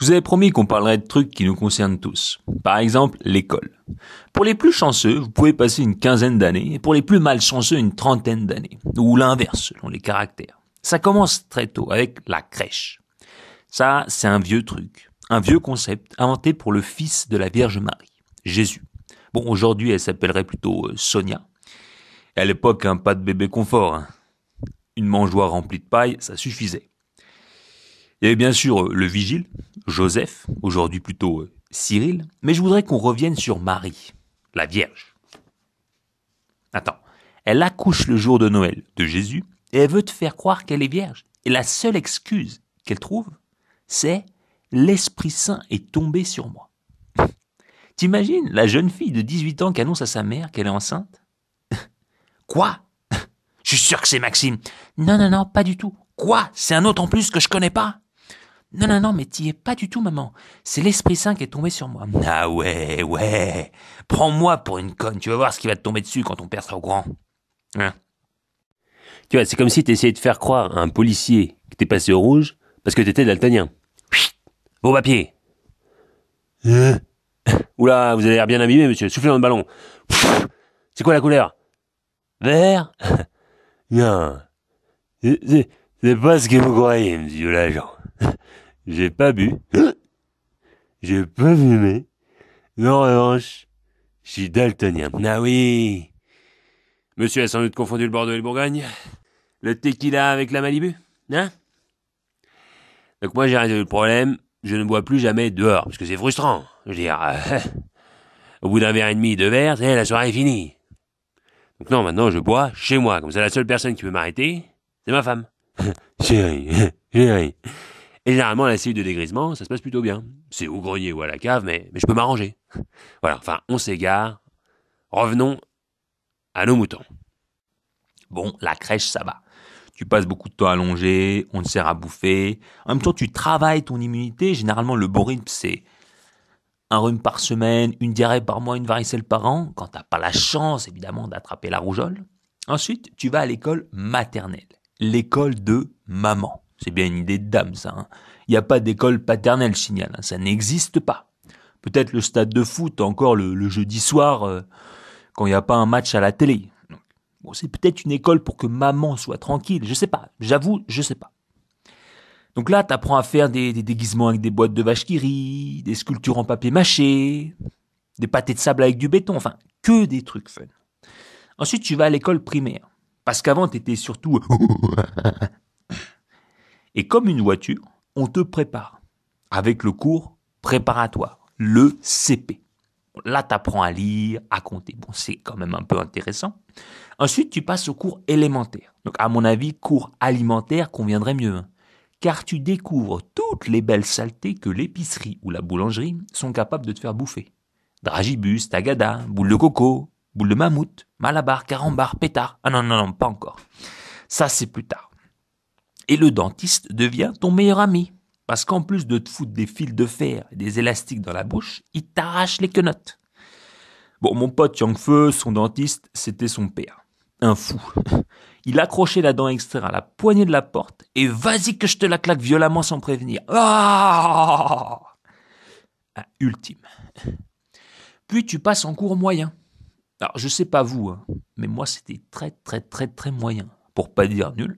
Je vous avais promis qu'on parlerait de trucs qui nous concernent tous. Par exemple, l'école. Pour les plus chanceux, vous pouvez passer une quinzaine d'années, et pour les plus malchanceux, une trentaine d'années. Ou l'inverse, selon les caractères. Ça commence très tôt, avec la crèche. Ça, c'est un vieux truc. Un vieux concept, inventé pour le fils de la Vierge Marie, Jésus. Bon, aujourd'hui, elle s'appellerait plutôt Sonia. Et à l'époque, pas de bébé confort. Une mangeoire remplie de paille, ça suffisait. Il y avait bien sûr le vigile, Joseph, aujourd'hui plutôt Cyril, mais je voudrais qu'on revienne sur Marie, la Vierge. Attends, elle accouche le jour de Noël de Jésus et elle veut te faire croire qu'elle est vierge. Et la seule excuse qu'elle trouve, c'est « l'Esprit Saint est tombé sur moi ». T'imagines la jeune fille de 18 ans qui annonce à sa mère qu'elle est enceinte? Quoi? Je suis sûr que c'est Maxime. Non, pas du tout. Quoi? C'est un autre en plus que je connais pas? Non, mais t'y es pas du tout, maman. C'est l'Esprit Saint qui est tombé sur moi. Ah ouais. Prends-moi pour une conne. Tu vas voir ce qui va te tomber dessus quand ton père sera au courant. Hein? Tu vois, c'est comme si t'essayais de faire croire à un policier que t'es passé au rouge parce que t'étais daltonien. Vos papiers. Oula, vous avez l'air bien abîmé, monsieur. Soufflez dans le ballon. C'est quoi la couleur? Vert? Non. C'est pas ce que vous croyez, monsieur l'agent. J'ai pas bu. J'ai pas fumé. Mais en revanche, je suis daltonien. Ah oui. Monsieur a sans doute confondu le Bordeaux et le Bourgogne. Le tequila avec la Malibu, hein? Donc moi j'ai résolu le problème. Je ne bois plus jamais dehors, parce que c'est frustrant. Je veux dire, au bout d'un verre et demi, 2 verres, la soirée est finie. Donc non, maintenant je bois chez moi. Comme ça, la seule personne qui peut m'arrêter, c'est ma femme. Chérie. Et généralement, la cellule de dégrisement, ça se passe plutôt bien. C'est au grenier ou à la cave, mais je peux m'arranger. Voilà, enfin, on s'égare. Revenons à nos moutons. Bon, la crèche, ça va. Tu passes beaucoup de temps allongé, on te sert à bouffer. En même temps, tu travailles ton immunité. Généralement, le bon rythme, c'est un rhume par semaine, une diarrhée par mois, une varicelle par an, quand t'as pas la chance, évidemment, d'attraper la rougeole. Ensuite, tu vas à l'école maternelle. L'école de maman. C'est bien une idée de dame, ça. Il n'y a pas d'école paternelle, je signale. Ça n'existe pas. Peut-être le stade de foot, encore le jeudi soir, quand il n'y a pas un match à la télé. Bon, c'est peut-être une école pour que maman soit tranquille. Je sais pas. J'avoue, je sais pas. Donc là, t'apprends à faire des déguisements avec des boîtes de vache qui rient, des sculptures en papier mâché, des pâtés de sable avec du béton. Enfin, que des trucs fun. Ensuite, tu vas à l'école primaire. Parce qu'avant, t'étais surtout... Et comme une voiture, on te prépare. Avec le cours préparatoire. Le CP. Là, t'apprends à lire, à compter. Bon, c'est quand même un peu intéressant. Ensuite, tu passes au cours élémentaire. Donc, à mon avis, cours alimentaire conviendrait mieux. Car tu découvres toutes les belles saletés que l'épicerie ou la boulangerie sont capables de te faire bouffer. Dragibus, tagada, boule de coco, boule de mammouth, malabar, carambar, pétard. Ah non, pas encore. Ça, c'est plus tard. Et le dentiste devient ton meilleur ami. Parce qu'en plus de te foutre des fils de fer et des élastiques dans la bouche, il t'arrache les quenottes. Bon, mon pote Yang-Feu, son dentiste, c'était son père. Un fou. Il accrochait la dent extraire à la poignée de la porte et vas-y que je te la claque violemment sans prévenir. Ah, ultime. Puis tu passes en cours moyen. Alors, je sais pas vous, mais moi c'était très moyen, pour pas dire nul.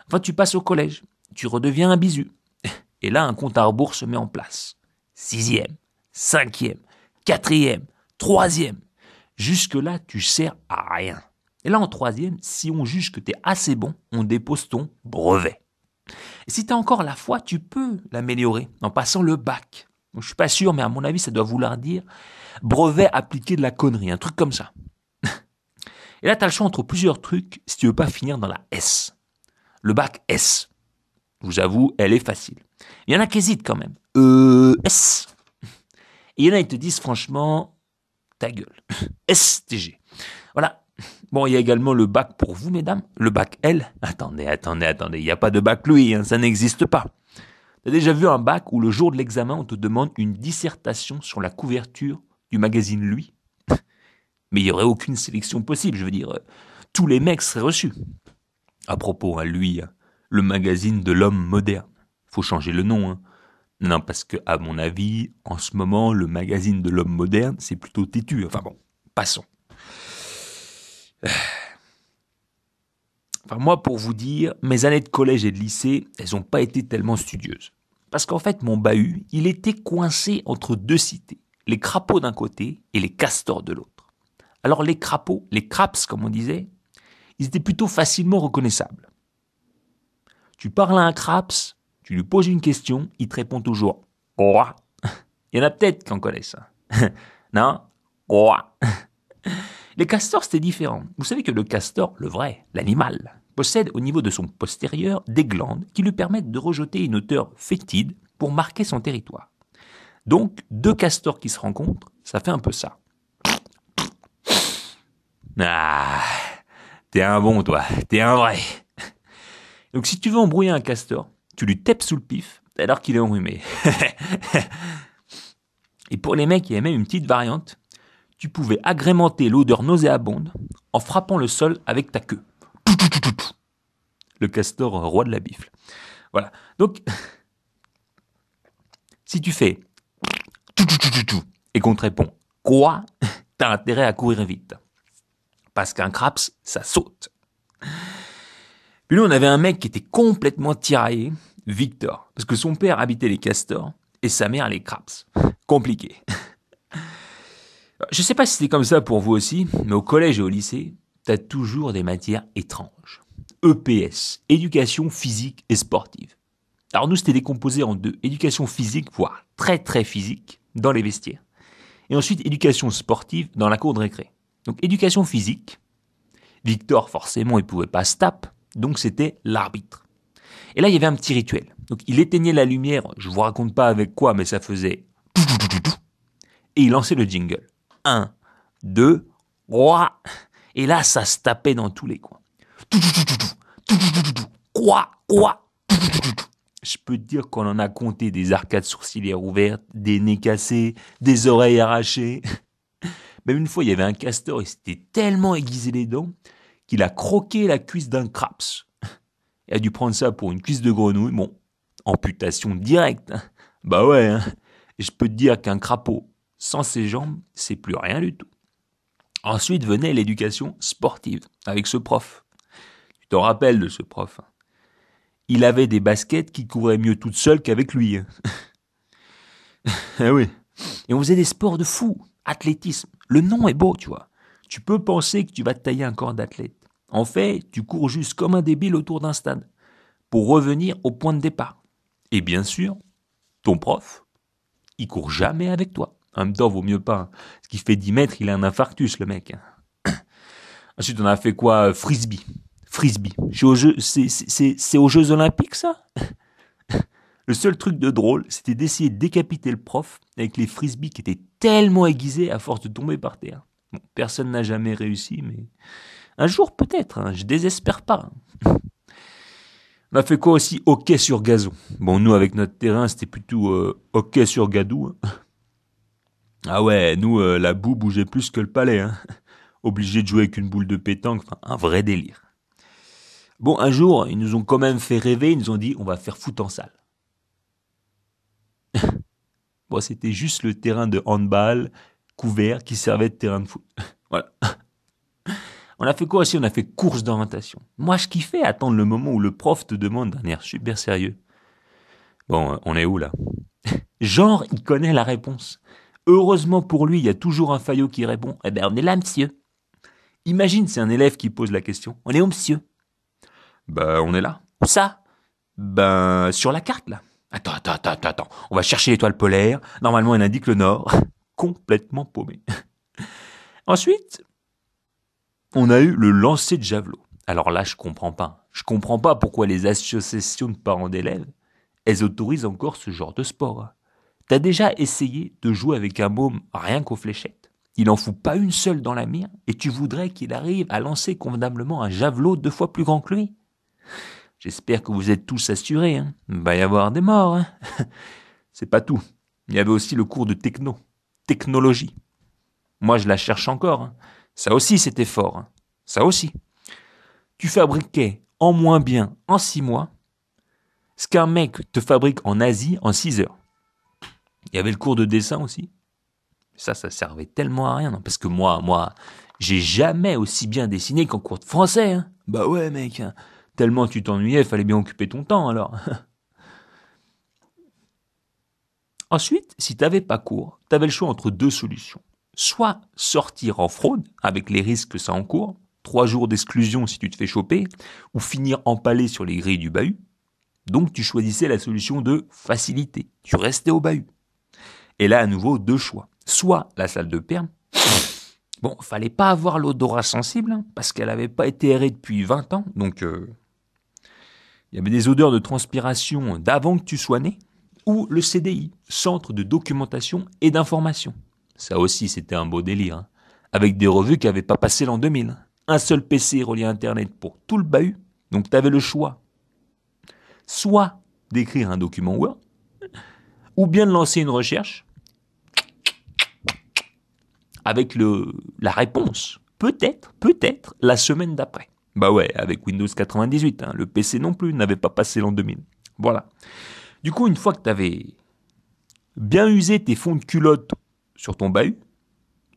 Enfin, tu passes au collège, tu redeviens un bisu. Et là, un compte à rebours se met en place. 6e, 5e, 4e, 3e. Jusque-là, tu sers à rien. Et là, en 3e, si on juge que tu es assez bon, on dépose ton brevet. Et si tu as encore la foi, tu peux l'améliorer en passant le bac. Donc, je suis pas sûr, mais à mon avis, ça doit vouloir dire brevet appliqué de la connerie, un truc comme ça. Et là, tu as le choix entre plusieurs trucs si tu veux pas finir dans la S. Le bac S. Je vous avoue, elle est facile. Il y en a qui hésitent quand même. S. Et il y en a qui te disent franchement, ta gueule. STG. Voilà. Bon, il y a également le bac pour vous, mesdames. Le bac L. Attendez. Il n'y a pas de bac Louis, ça n'existe pas. T'as déjà vu un bac où le jour de l'examen, on te demande une dissertation sur la couverture du magazine Lui? Mais il n'y aurait aucune sélection possible, je veux dire. Tous les mecs seraient reçus. À propos, Lui, le magazine de l'homme moderne. Faut changer le nom, Non, parce que, à mon avis, en ce moment, le magazine de l'homme moderne, c'est plutôt têtu. Enfin bon, passons. Enfin, moi, pour vous dire, mes années de collège et de lycée, elles n'ont pas été tellement studieuses. Parce qu'en fait, mon bahut, il était coincé entre deux cités. Les crapauds d'un côté et les castors de l'autre. Alors les crapauds, les craps comme on disait, ils étaient plutôt facilement reconnaissables. Tu parles à un craps, tu lui poses une question, il te répond toujours « Ouah ». Il y en a peut-être qui en connaissent. Non ? Ouah. Les castors, c'était différent. Vous savez que le castor, le vrai, l'animal, possède au niveau de son postérieur des glandes qui lui permettent de rejeter une odeur fétide pour marquer son territoire. Donc, deux castors qui se rencontrent, ça fait un peu ça. Ah, t'es un bon, toi. T'es un vrai. Donc, si tu veux embrouiller un castor, tu lui tapes sous le pif alors qu'il est enrhumé. Et pour les mecs, il y a même une petite variante. Tu pouvais agrémenter l'odeur nauséabonde en frappant le sol avec ta queue. Le castor roi de la bifle. Voilà. Donc, si tu fais et qu'on te répond quoi, t'as intérêt à courir vite. Parce qu'un craps, ça saute. Puis nous, on avait un mec qui était complètement tiraillé, Victor, parce que son père habitait les castors et sa mère les craps. Compliqué. Je sais pas si c'était comme ça pour vous aussi, mais au collège et au lycée, t'as toujours des matières étranges. EPS, éducation physique et sportive. Alors nous, c'était décomposé en deux. Éducation physique, voire très très physique, dans les vestiaires. Et ensuite, éducation sportive dans la cour de récré. Donc, éducation physique. Victor, forcément, il pouvait pas se taper. Donc, c'était l'arbitre. Et là, il y avait un petit rituel. Donc, il éteignait la lumière. Je vous raconte pas avec quoi, mais ça faisait... Et il lançait le jingle. 1, 2, 3. Et là, ça se tapait dans tous les coins. Quoi. Je peux te dire qu'on en a compté des arcades sourcilières ouvertes, des nez cassés, des oreilles arrachées. Même une fois, il y avait un castor, il s'était tellement aiguisé les dents qu'il a croqué la cuisse d'un craps. Il a dû prendre ça pour une cuisse de grenouille. Bon, amputation directe. Bah ouais, hein. Et je peux te dire qu'un crapaud sans ses jambes, c'est plus rien du tout. Ensuite venait l'éducation sportive avec ce prof. Tu t'en rappelles de ce prof? Il avait des baskets qui couvraient mieux toutes seules qu'avec lui. Eh oui. Et on faisait des sports de fou. Athlétisme. Le nom est beau, tu vois. Tu peux penser que tu vas te tailler un corps d'athlète. En fait, tu cours juste comme un débile autour d'un stade pour revenir au point de départ. Et bien sûr, ton prof, il court jamais avec toi. En même temps, vaut mieux pas. Ce qui fait 10 mètres, il a un infarctus, le mec. Ensuite, on a fait quoi? Frisbee. C'est aux Jeux Olympiques, ça? Le seul truc de drôle, c'était d'essayer de décapiter le prof avec les frisbees qui étaient tellement aiguisés à force de tomber par terre. Bon, personne n'a jamais réussi, mais un jour peut-être, hein, je désespère pas. On a fait quoi aussi? Hockey sur gazon. Bon, nous, avec notre terrain, c'était plutôt hockey sur gadou. Hein. Ah ouais, nous, la boue bougeait plus que le palais. Hein. Obligé de jouer avec une boule de pétanque, enfin, un vrai délire. Bon, un jour, ils nous ont quand même fait rêver, ils nous ont dit, on va faire foot en salle. Bon, c'était juste le terrain de handball couvert qui servait de terrain de foot. Voilà. On a fait quoi aussi? On a fait course d'orientation. Moi, je kiffais attendre le moment où le prof te demande d'un air super sérieux. Bon, on est où là? Genre, il connaît la réponse. Heureusement pour lui, il y a toujours un faillot qui répond. Eh ben, on est là, monsieur. Imagine, c'est un élève qui pose la question. On est où, monsieur? Ben, on est là. Où ça? Ben, sur la carte, là. Attends. On va chercher l'étoile polaire. Normalement, elle indique le nord. Complètement paumé. Ensuite, on a eu le lancer de javelot. Alors là, je comprends pas. Je comprends pas pourquoi les associations de parents d'élèves, elles autorisent encore ce genre de sport. T'as déjà essayé de jouer avec un môme rien qu'aux fléchettes? Il en fout pas une seule dans la mire et tu voudrais qu'il arrive à lancer convenablement un javelot 2 fois plus grand que lui? J'espère que vous êtes tous assurés. Hein. Il va y avoir des morts. Hein. C'est pas tout. Il y avait aussi le cours de technologie. Moi, je la cherche encore. Hein. Ça aussi, c'était fort. Hein. Ça aussi. Tu fabriquais en moins bien, en 6 mois, ce qu'un mec te fabrique en Asie en 6 heures. Il y avait le cours de dessin aussi. Ça servait tellement à rien, non, parce que moi, j'ai jamais aussi bien dessiné qu'en cours de français, hein. Bah ouais, mec, hein. Tellement tu t'ennuyais, fallait bien occuper ton temps, alors. Ensuite, si t'avais pas cours, t'avais le choix entre deux solutions. Soit sortir en fraude, avec les risques que ça encourt, 3 jours d'exclusion si tu te fais choper, ou finir empalé sur les grilles du bahut. Donc tu choisissais la solution de facilité. Tu restais au bahut. Et là, à nouveau, 2 choix. Soit la salle de perme. Bon, fallait pas avoir l'odorat sensible, hein, parce qu'elle avait pas été aérée depuis 20 ans. Donc, il y avait des odeurs de transpiration d'avant que tu sois né. Ou le CDI, Centre de documentation et d'information. Ça aussi, c'était un beau délire. Hein, avec des revues qui n'avaient pas passé l'an 2000. Un seul PC relié à Internet pour tout le bahut. Donc, tu avais le choix. Soit d'écrire un document Word, ou bien de lancer une recherche avec la réponse. Peut-être, la semaine d'après. Bah ouais, avec Windows 98, hein, le PC non plus n'avait pas passé l'an 2000. Voilà. Du coup, une fois que tu avais bien usé tes fonds de culotte sur ton bahut,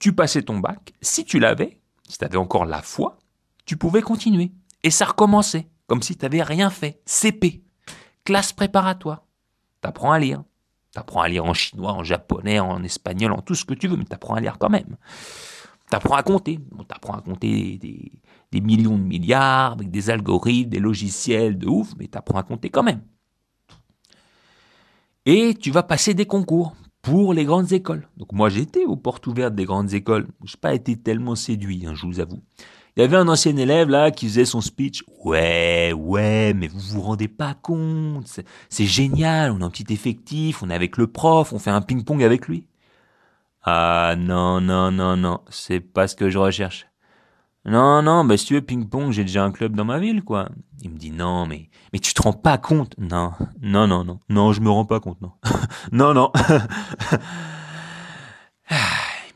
tu passais ton bac. Si tu l'avais, si tu avais encore la foi, tu pouvais continuer. Et ça recommençait, comme si tu n'avais rien fait. CP, classe préparatoire. Tu apprends à lire. Tu apprends à lire en chinois, en japonais, en espagnol, en tout ce que tu veux, mais tu apprends à lire quand même. Tu apprends à compter. Tu apprends à compter des millions de milliards, avec des algorithmes, des logiciels de ouf, mais tu apprends à compter quand même. Et tu vas passer des concours pour les grandes écoles. Donc moi j'étais aux portes ouvertes des grandes écoles. Je n'ai pas été tellement séduit, hein, je vous avoue. Il y avait un ancien élève là qui faisait son speech. Ouais, mais vous vous rendez pas compte. C'est génial, on a un petit effectif, on est avec le prof, on fait un ping-pong avec lui. Ah non, c'est pas ce que je recherche. Non, bah si tu veux ping-pong, j'ai déjà un club dans ma ville, quoi. Il me dit non, mais tu te rends pas compte. Non, je me rends pas compte, non. Non. Il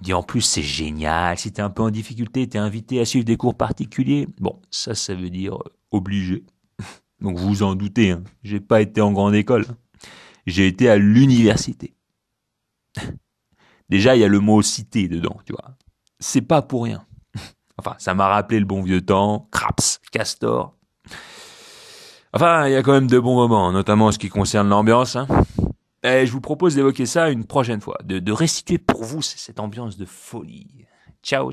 me dit en plus c'est génial, si t'es un peu en difficulté, t'es invité à suivre des cours particuliers. Bon, ça veut dire obligé. Donc vous vous en doutez, hein. J'ai pas été en grande école. J'ai été à l'université. Déjà, il y a le mot cité dedans, tu vois. C'est pas pour rien. Enfin, ça m'a rappelé le bon vieux temps, Craps, Castor. Enfin, il y a quand même de bons moments, notamment en ce qui concerne l'ambiance. Hein. Et je vous propose d'évoquer ça une prochaine fois, de restituer pour vous cette ambiance de folie. Ciao.